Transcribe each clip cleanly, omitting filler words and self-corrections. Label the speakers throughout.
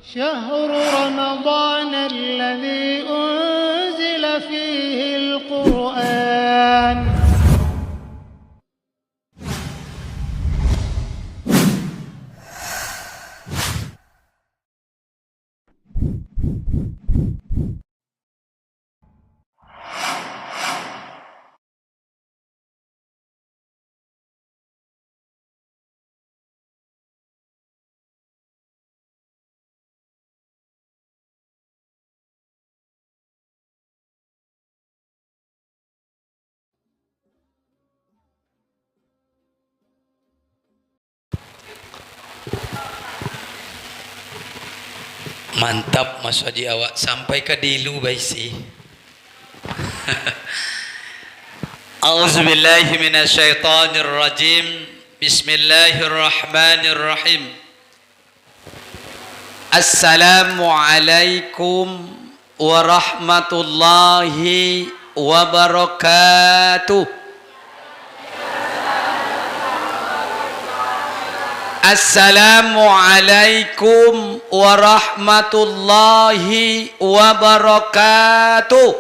Speaker 1: شهر رمضان الذي أنزل فيه القرآن.
Speaker 2: Mantap Mas Haji awak sampai ke dilu baisi. A'udzubillahi minasyaitonir rajim. Bismillahirrahmanirrahim. Assalamualaikum warahmatullahi wabarakatuh. Assalamualaikum warahmatullahi wabarakatuh.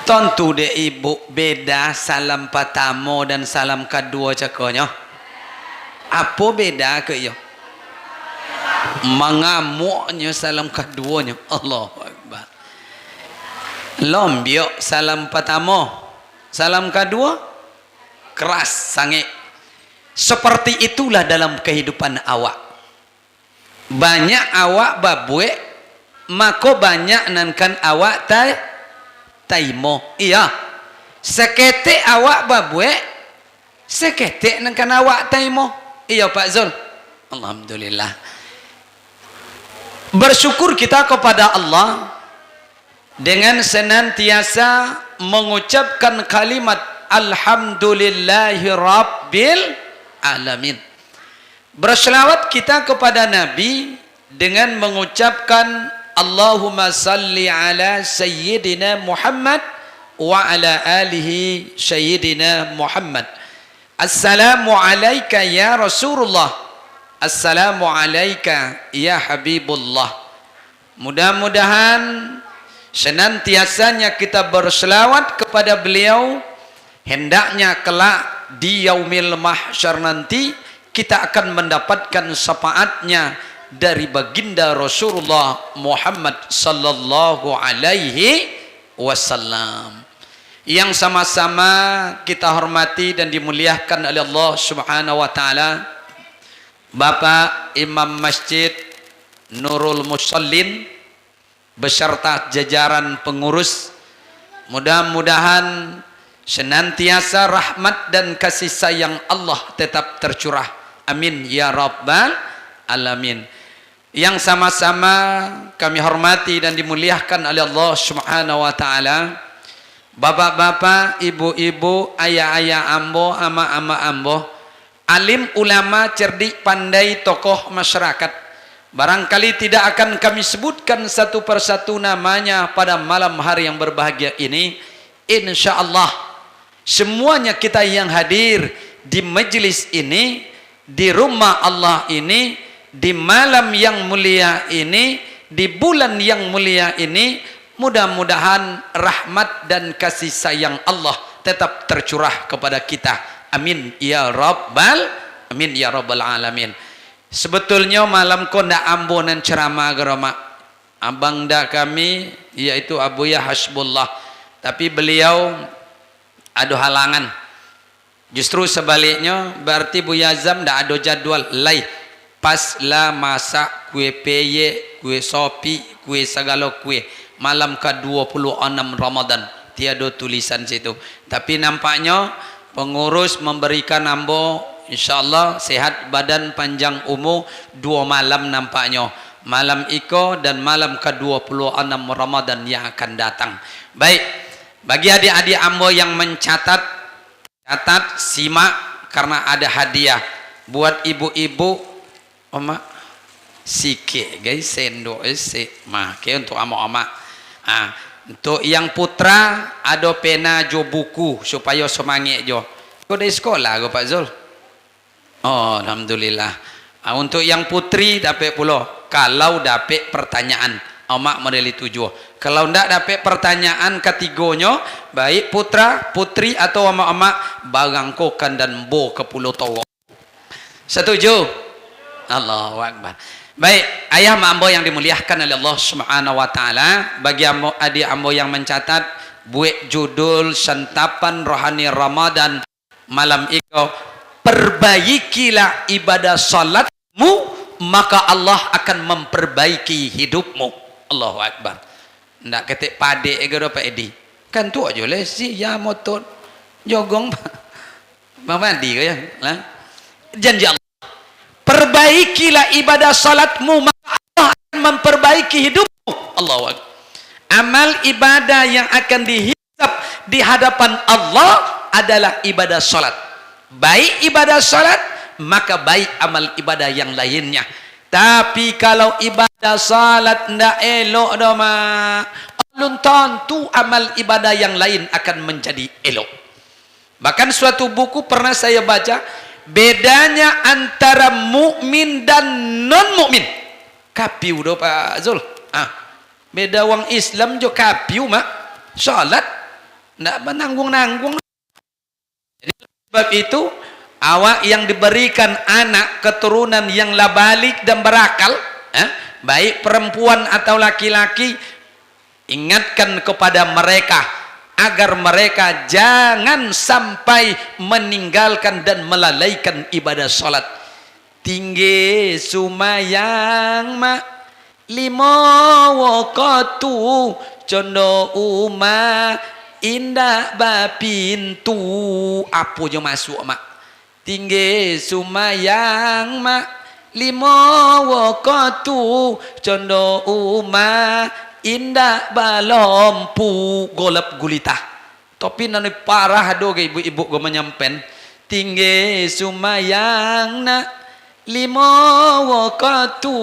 Speaker 2: Tentu deh ibu beda salam pertama dan salam kedua cakanya. Apa beda ke ya? Mengamuknya salam keduanya. Allahu Akbar. Lombiok salam pertama. Salam kedua keras sangat. Seperti itulah dalam kehidupan awak. Banyak awak babue, maka banyak nankan awak taimo. Iya. Seketik awak babue, seketik nankan awak taimo. Iya Pak Zul. Alhamdulillah. Bersyukur kita kepada Allah dengan senantiasa mengucapkan kalimat alhamdulillahi rabbil alamin. Berselawat kita kepada Nabi dengan mengucapkan Allahumma salli ala sayyidina Muhammad wa ala alihi sayyidina Muhammad. Assalamu alayka ya Rasulullah. Assalamu alayka ya Habibullah. Mudah-mudahan senantiasanya kita berselawat kepada beliau, hendaknya kelak di yaumil mahsyar nanti kita akan mendapatkan syafaatnya dari baginda Rasulullah Muhammad sallallahu alaihi wasallam, yang sama-sama kita hormati dan dimuliakan oleh Allah Subhanahu wa taala Bapak Imam Masjid Nurul Musallin beserta jajaran pengurus. Mudah-mudahan senantiasa rahmat dan kasih sayang Allah tetap tercurah. Amin ya rabbal alamin. Yang sama-sama kami hormati dan dimuliakan oleh Allah Subhanahu wa taala, bapak-bapak, ibu-ibu, ayah-ayah ambo, ama-ama ambo, alim ulama, cerdik, pandai, tokoh masyarakat. Barangkali tidak akan kami sebutkan satu persatu namanya pada malam hari yang berbahagia ini. Insyaallah semuanya kita yang hadir di majlis ini, di rumah Allah ini, di malam yang mulia ini, di bulan yang mulia ini, mudah-mudahan rahmat dan kasih sayang Allah tetap tercurah kepada kita. Amin ya rabbal alamin. Sebetulnya malam ko ndak ambonan ceramah gerama abang dah kami, yaitu Abuya Hasbullah, tapi beliau ada halangan. Justru sebaliknya, berarti Buya Azam ndak ada jadwal lain. Pas lah masak kue peye, kue sopi, kue segala kue malam ke-26 Ramadan, tiada tulisan situ. Tapi nampaknya pengurus memberikan ambo insyaallah sehat badan panjang umur 2 malam nampaknya, malam iko dan malam ke-26 Ramadan yang akan datang. Baik, bagi adik-adik ambo yang mencatat, catat, simak, karena ada hadiah buat ibu-ibu. Oma sikit guys, sendok mah ke untuk ama-ama. Untuk yang putra ada pena jo buku supaya semangat jo. Kau dari sekolah ke Pak Zul? Oh, alhamdulillah. Untuk yang putri dapat pula. Kalau dapat pertanyaan, mak model tujuh. Kalau ndak dapat pertanyaan ketigonya, baik putra, putri atau mak barangkokan dan bo ke pulau tolong. Setuju? Allahu Akbar. Baik, ayah mak ambo yang dimuliakan oleh Allah Subhanahu wa taala, bagi ambo adik ambo yang mencatat buat judul santapan rohani Ramadan malam itu, perbaikilah ibadah salatmu maka Allah akan memperbaiki hidupmu. Allahu Akbar. Ndak ketik pade ego Pak Edi. Kan tu aja le si ya motor jogong Bang Mandi ke ya? Lah. Janji Allah. Perbaikilah ibadah salatmu maka Allah akan memperbaiki hidupmu. Allahu Akbar. Amal ibadah yang akan dihisab di hadapan Allah adalah ibadah salat. Baik ibadah salat, maka baik amal ibadah yang lainnya. Tapi kalau ibadah salat ndak elok dah mak, belum tentu amal ibadah yang lain akan menjadi elok. Bahkan suatu buku pernah saya baca, bedanya antara mukmin dan non mukmin. Kapiu dah Pak Zul. Beda wong Islam jo kapiu mak. Salat ndak menanggung-nanggung. Jadi sebab itu awak yang diberikan anak keturunan yang labalik dan berakal, baik perempuan atau laki-laki, ingatkan kepada mereka agar mereka jangan sampai meninggalkan dan melalaikan ibadah salat. Tinggi sumayang mak lima waktu condo uma indah bapintu apa je masuk mak. Tinggi sumayang mak lima waktu condo uma indah balompu golap gulita. Tapi nani parah do ke ibu-ibu go menyampen. Tinggi sumayang nak lima waktu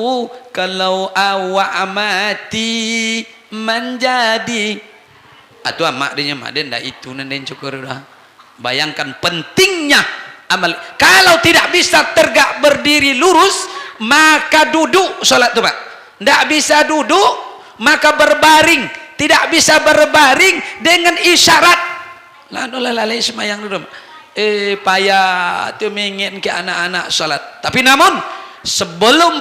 Speaker 2: kalau awak mati menjadi atau mak dia mak dia ndak itu nenden syukur dah. Bayangkan pentingnya amal. Kalau tidak bisa tegak berdiri lurus, maka duduk solat tu Pak. Ndak bisa duduk, maka berbaring. Tidak bisa berbaring dengan isyarat. Lalai semayang dulu. Payah tu mengin ke anak-anak salat. Tapi namun sebelum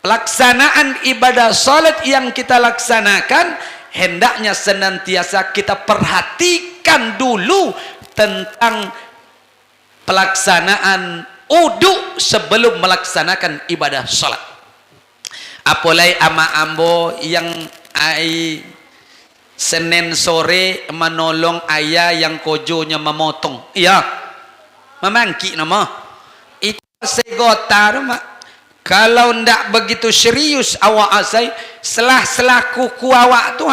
Speaker 2: pelaksanaan ibadah salat yang kita laksanakan, hendaknya senantiasa kita perhatikan dulu tentang pelaksanaan uduk sebelum melaksanakan ibadah salat. Apalagi ama ambo yang Senin sore menolong ayah yang kojonya memotong. Iya. Memangki nama. Itu segota mak. Kalau ndak begitu serius awak asai, selah kuku awak tu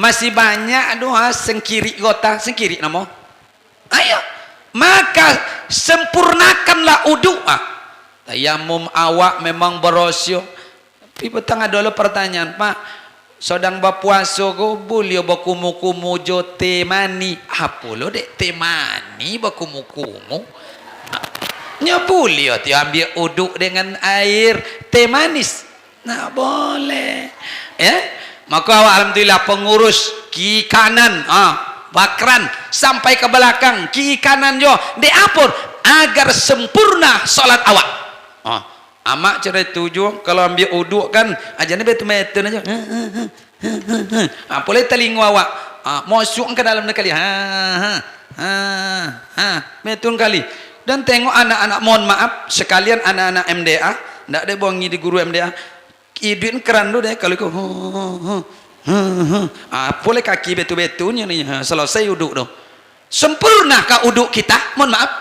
Speaker 2: masih banyak doa sengkiri gota, sengkiri nama. Ayo. Maka sempurnakanlah uduk. Tayamum awak memang berosyo. Tapi petang ada pertanyaan, Pak. Sedang berpuasa ko boleh berkumu-kumu jo teh mani. Apa lo dek teh mani berkumu-kumu? Nya boleh ti ambil uduk dengan air teh manis. Nah boleh. Ya. Maka awak alhamdulillah pengurus kiri kanan, bakran sampai ke belakang kiri kanan jo diatur agar sempurna salat awak. Amak cerai tujuh kalau ambil uduk kan ajarnya betul-betul aja. Boleh telinga awak masuk ke dalam kali. Betul kali. Dan tengok anak-anak, mohon maaf sekalian anak-anak MDA, ndak ada bongi di guru MDA. Idin keran dulu deh kalau kau. Boleh kaki betul-betulnya nih selesai uduk dong. Sempurnakah uduk kita? Mohon maaf.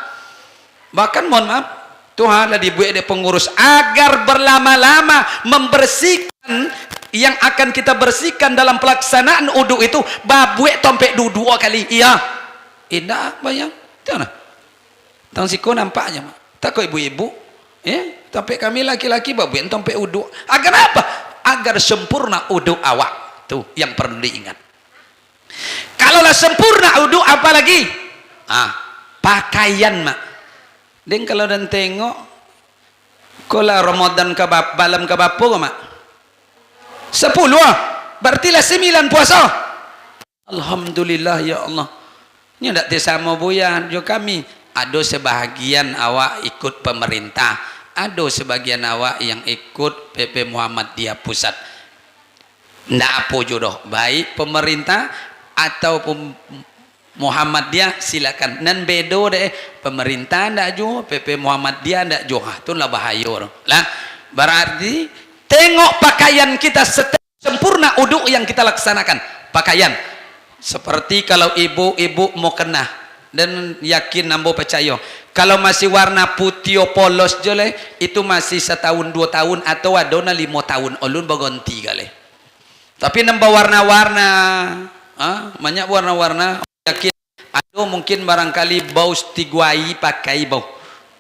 Speaker 2: Bahkan mohon maaf Tuhan lah dibuat dia pengurus agar berlama-lama membersihkan yang akan kita bersihkan dalam pelaksanaan uduk itu. Babuek tompek dua kali. Iya. Indah bayang. Mana? Tang siko nampaknya. Tak kau ibu-ibu. Tompek kami laki-laki babuek tompek uduk. Agar apa? Agar sempurna uduk awak. Tuh yang perlu diingat. Kalaulah sempurna uduk apa lagi? Pakaian mak. Dan kalau dan tengok Kala Ramadan ke malam ke berapa ke mak? 10 ah. Berarti lah 9 puasa. Alhamdulillah ya Allah. Ini tak sama buyan jo kami. Ada sebahagian awak ikut pemerintah, ada sebagian awak yang ikut PP Muhammadiyah Pusat. Ndak apa jodoh, baik pemerintah atau Muhammadiyah silakan. Nan bedo deh, pemerintah ndak jo, PP Muhammadiyah ndak jo. Itu lah bahaya lah. Berarti tengok pakaian kita sempurna uduk yang kita laksanakan. Pakaian seperti kalau ibu-ibu mau kena dan yakin nambo percaya kalau masih warna putih polos jole itu masih 1 tahun 2 tahun atau adona 5 tahun ulun berganti kali. Tapi nambah warna-warna banyak warna-warna yakin ada mungkin barangkali bau stiguai pakai bau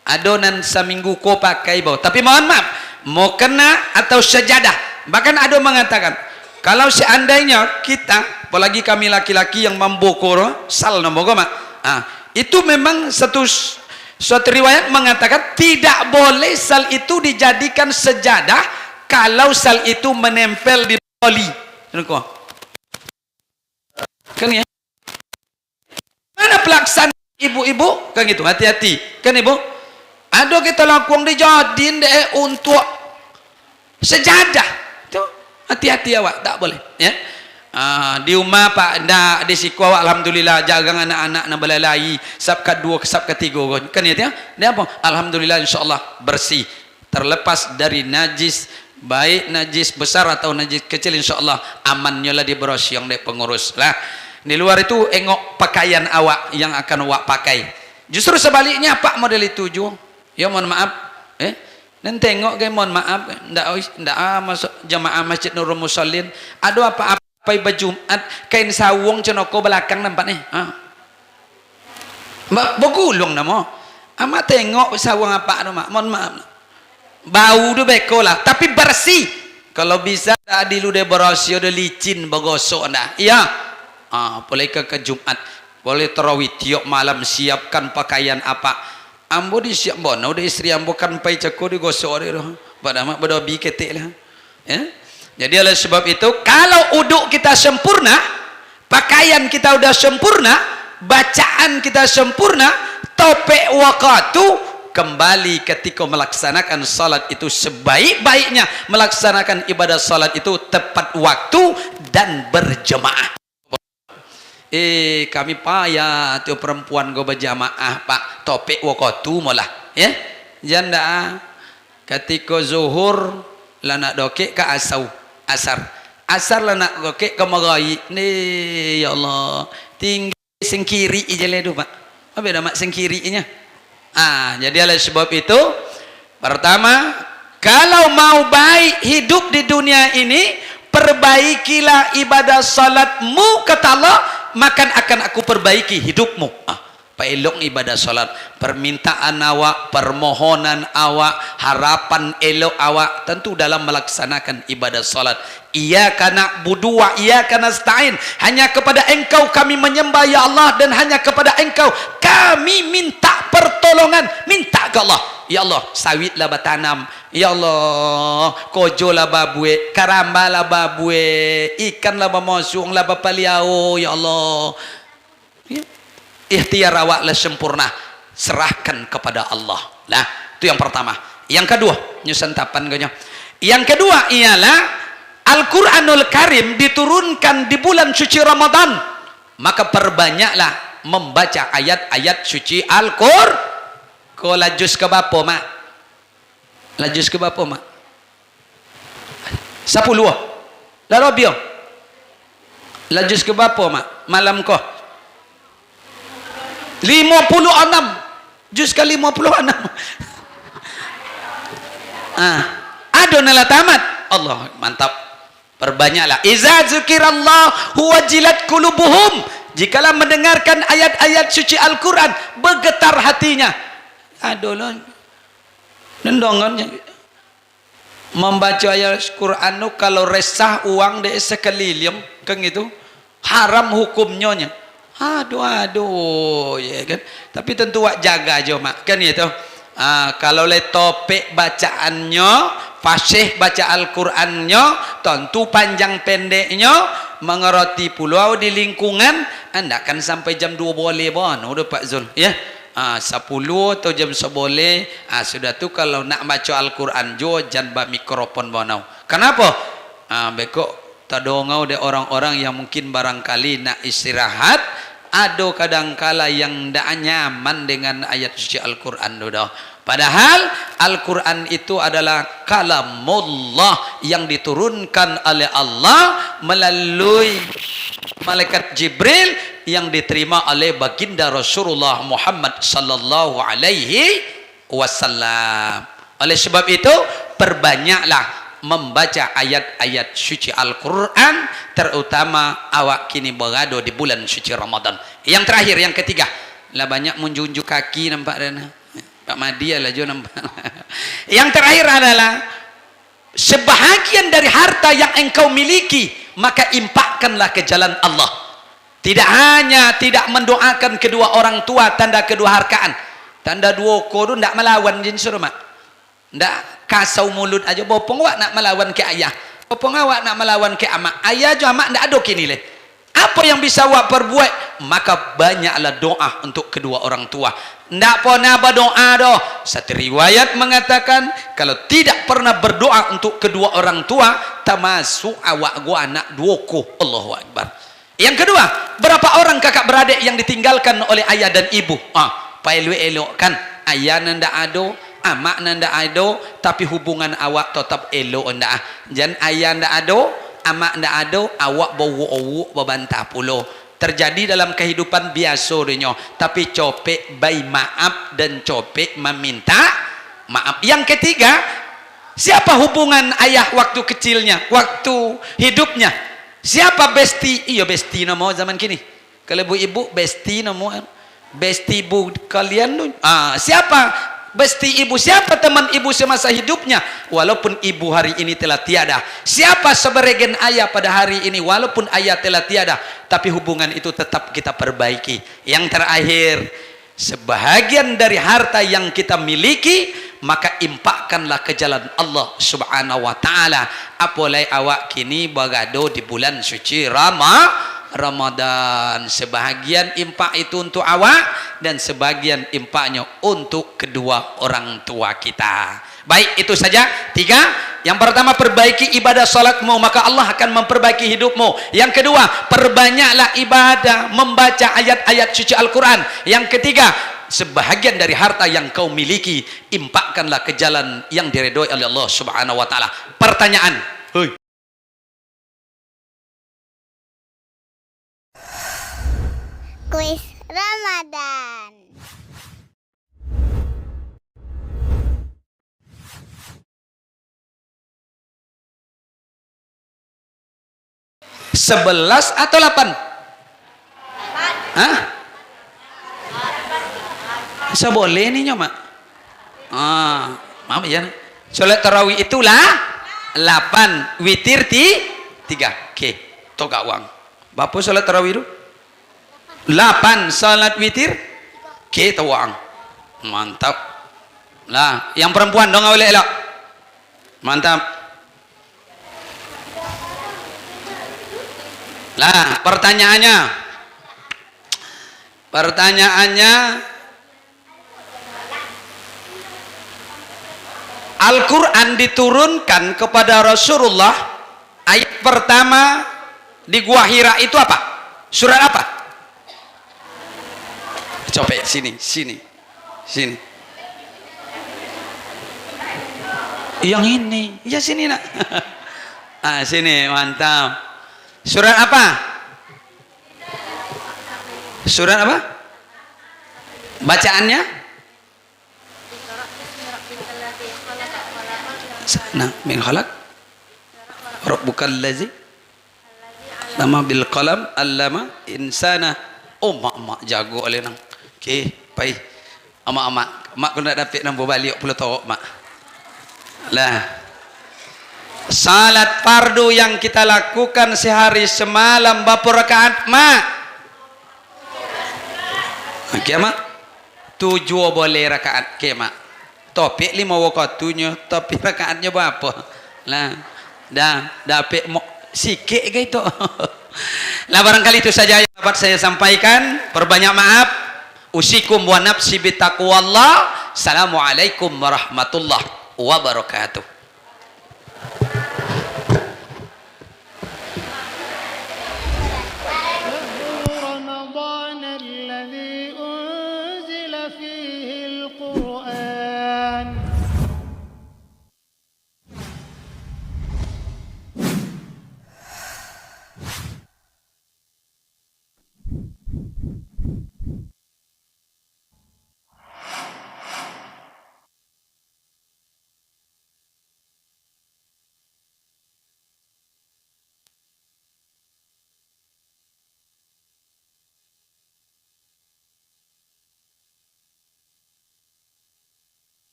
Speaker 2: ada nan seminggu ko pakai bau tapi mohon maaf mau kena atau sejadah bahkan ada mengatakan kalau seandainya kita apalagi kami laki-laki yang membokor sal nambogo mak itu memang suatu riwayat mengatakan tidak boleh sal itu dijadikan sejadah kalau sal itu menempel di oli kan ya mana pelaksanaan ibu-ibu kan gitu hati-hati kan ibu ada kita lakukan dijadiin deh untuk sejadah itu hati-hati awak tak boleh ya. Di rumah pak ndak di siku awak alhamdulillah jaga anak-anak na belalai sab kedua sab ketiga kan ya dia apa alhamdulillah insyaallah bersih terlepas dari najis baik najis besar atau najis kecil insyaallah amannya lah di beros yang dek pengurus lah di luar itu engok pakaian awak yang akan awak pakai justru sebaliknya pak model itu ju ya mohon maaf dan tengok ke mohon maaf ndak masuk jamaah Masjid Nurul Musallin ada apa-apa pai Jumat kain sawung cenoko belakang nampak nih begulung namo amat tengok sawung apa tu mak mohon maaf bau tu beko lah tapi bersih kalau bisa tadi lu de berosio de licin bagosok dah iya boleh ke Jumat boleh tarawih tiap malam siapkan pakaian apa ambo disiap bono de istri ambo kan pai ceko digosok dia pada mak bedobi ketik lah ya. Jadi oleh sebab itu kalau uduk kita sempurna pakaian kita udah sempurna bacaan kita sempurna topek wakatu kembali ketika melaksanakan salat itu sebaik-baiknya melaksanakan ibadah salat itu tepat waktu dan berjemaah kami payah tu perempuan go berjamaah pak topek waktu malah ya janda ketika zuhur lana dokek ke asar lah nak gokek ke magai ni ya Allah tinggi sengkiri je le tu pak apa nama sengkirinya jadi oleh sebab itu pertama kalau mau baik hidup di dunia ini perbaikilah ibadah salatmu kata Allah maka akan aku perbaiki hidupmu elok ibadah salat permintaan awak permohonan awak harapan elok awak tentu dalam melaksanakan ibadah salat iyyaka na'budu wa iyyaka nasta'in hanya kepada engkau kami menyembah ya Allah dan hanya kepada engkau kami minta pertolongan minta ke Allah ya Allah sawit lah batanam ya Allah kojo lah babue karamba lah babue ikan lah bamasung lah bapaliao ya Allah ikhtiar awak lah sempurna serahkan kepada Allah lah itu yang pertama yang kedua nyusantapan gonya yang kedua ialah Al-Quranul Karim diturunkan di bulan suci Ramadan maka perbanyaklah membaca ayat-ayat suci Al-Quran ko lajus ke bapa mak lajus ke bapa mak 10 la robio lajus ke bapa mak malam ko 56 juz ke 56 ada nala tamat Allah mantap perbanyaklah iza zikirallahu wajilat qulubuhum jikalau mendengarkan ayat-ayat suci Al-Quran bergetar hatinya adolah nendongannya membaca ayat Quran kalau resah uang de sekeliling kan itu haram hukumnya aduh ya kan tapi tentu wak jaga aja mak kan itu Kalau le topik bacaannya, fasih baca Al-Qur'annya, tentu panjang pendeknya, mengerti pulau di lingkungan, anda kan sampai jam 2 boleh bon, udah Pak Zul, ya. 10 atau jam 11 boleh. Sudah tu kalau nak baca Al-Qur'an jo jangan bawa mikrofon bonau. Kenapa? Beko tadongau de orang-orang yang mungkin barangkali nak istirahat, ada kadangkala yang tidak nyaman dengan ayat suci Al-Quran. Padahal Al-Quran itu adalah kalamullah yang diturunkan oleh Allah melalui malaikat Jibril yang diterima oleh baginda Rasulullah Muhammad sallallahu alaihi wasallam. Oleh sebab itu perbanyaklah membaca ayat-ayat suci Al-Quran, terutama awak kini berada di bulan suci Ramadan. Yang terakhir, yang ketiga, lah banyak menjunjuk kaki nampak Rana. Pak Madia lah jo nampak. Yang terakhir adalah sebahagian dari harta yang engkau miliki, maka impakkanlah ke jalan Allah. Tidak hanya tidak mendoakan kedua orang tua, tanda kedua harkaan, tanda dua kodo tidak melawan jin suruh mak. Ndak kasau mulut aja bopong awak nak melawan ke ayah, bopong awak nak melawan ke amak, ayah jo amak ndak ada kini le. Apa yang bisa awak perbuat? Maka banyaklah doa untuk kedua orang tua. Ndak pernah berdoa doh. Satu riwayat mengatakan kalau tidak pernah berdoa untuk kedua orang tua, termasuk awak gua anak duoko. Allahu Akbar. Yang kedua, berapa orang kakak beradik yang ditinggalkan oleh ayah dan ibu? Elok kan ayah ndak ada, amak ndak ada, tapi hubungan awak tetap elok ndak. Jangan ayah ndak ada, amak ndak ada, awak bawa berbantah pulau. Terjadi dalam kehidupan biasa dunia, tapi copek bayi maaf dan copek meminta maaf. Yang ketiga, siapa hubungan ayah waktu kecilnya, waktu hidupnya? Siapa besti? Iya besti nama zaman kini. Kalau ibu besti nama besti ibu kalian tu. Siapa besti ibu? Siapa teman ibu semasa hidupnya? Walaupun ibu hari ini telah tiada. Siapa seberegen ayah pada hari ini? Walaupun ayah telah tiada, tapi hubungan itu tetap kita perbaiki. Yang terakhir, sebahagian dari harta yang kita miliki, maka impakkanlah ke jalan Allah subhanahu wa ta'ala. Apalagi awak kini bagado di bulan suci Ramadan. Sebahagian impak itu untuk awak dan sebagian impaknya untuk kedua orang tua kita. Baik, itu saja 3. Yang pertama, perbaiki ibadah salatmu, maka Allah akan memperbaiki hidupmu. Yang kedua, perbanyaklah ibadah, membaca ayat-ayat suci Al-Quran. Yang ketiga, sebahagian dari harta yang kau miliki, impakkanlah ke jalan yang diridhoi oleh Allah subhanahu wa ta'ala. Pertanyaan,
Speaker 3: Kuis Ramadan.
Speaker 2: Sebelas atau 8? Hah? Seboleh nih nyomak. Maaf ya. Salat tarawih itulah 8, witir 3. Oke, toga uang. Bapak salat tarawih itu 8, salat witir kita uang. Mantap. Lah, yang perempuan dong oleh elok. Mantap. Lah, pertanyaannya Al-Quran diturunkan kepada Rasulullah, ayat pertama di Gua Hira itu apa? Surat apa? Coba sini. Yang ini, ya sini nak. Sini, mantap. Surat apa? Surat apa? Bacaannya? Nah, min khalaq rabbukal ladzi lama bil qalam allama insana. Mak jago oleh nang. Okey, pai. Mak kena dapat nombor balik 10 tahun mak. Lah. Salat fardu yang kita lakukan sehari semalam berapa rakaat mak? Okey mak. 7 boleh rakaat ke mak. topik 5 waktunya tapi rakaatnya berapa lah dah apik sikit gitu. Lah barangkali itu saja yang dapat saya sampaikan. Perbanyak maaf. Usikum wa nafsi bitaqwallah. Assalamualaikum warahmatullahi wabarakatuh.